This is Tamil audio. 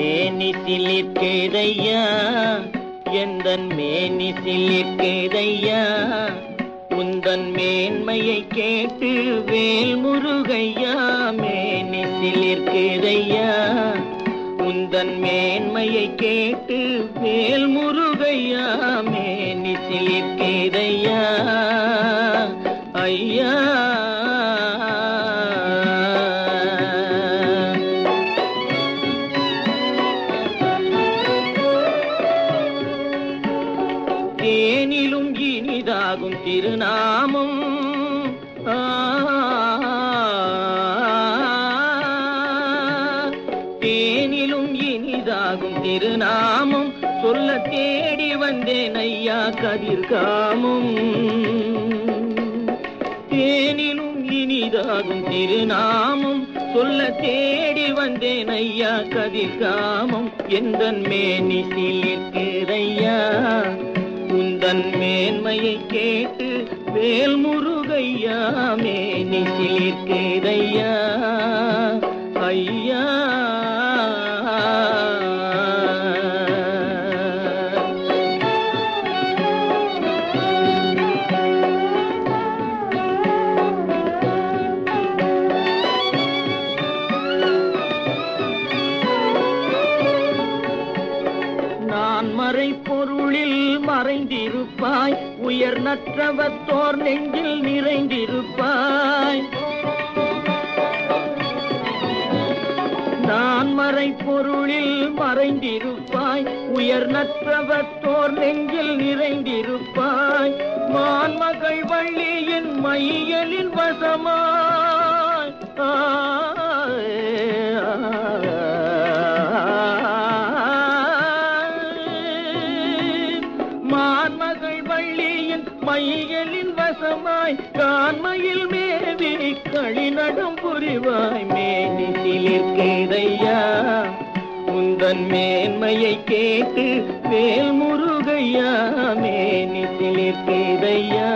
மேனி சிலிர்க்குதையா, எந்தன் மேனி சிலிர்க்குதையா, உந்தன் மேன்மையை கேட்டு வேல் முருகையா. மேனி சிலிர்க்குதையா, உந்தன் மேன்மையை கேட்டு வேல் முருகையா. மேனி சிலிர்க்குதையா ஐயா. தேனிலும் இனிதாகும் திருநாமம், தேனிலும் இனிதாகும் திருநாமம், சொல்ல தேடி வந்தேன் ஐயா கதிர்காமம். தேனிலும் இனிதாகும் திருநாமம், சொல்ல தேடி வந்தேன் ஐயா கதிர்காமம். எந்தன் மேனி சிலிர்க்குதையா, உந்தன் மேன்மையை கேட்டு வேல் முருகையா. மேனி சிலிர்க்குதையா ஐயா. நான் மறை பொருளில் மறைந்திருப்பாய், உயர் நற்றவத்தோர் நெஞ்சில் நிறைந்திருப்பாய். நான் மறை பொருளில் மறைந்திருப்பாய், உயர் நற்றவத்தோர் நெஞ்சில் நிறைந்திருப்பாய். மான்மகள் வள்ளியின் மையலின் வசமாய், மான்மகள் வள்ளியின் மையலின் வசமாய், கான்மையில் மேவி களிநடம் புரிவாய். மேனி சிலிர்க்குதையா, உந்தன் மேன்மையை கேட்டு வேல் முருகையா. மேனி சிலிர்க்குதையா.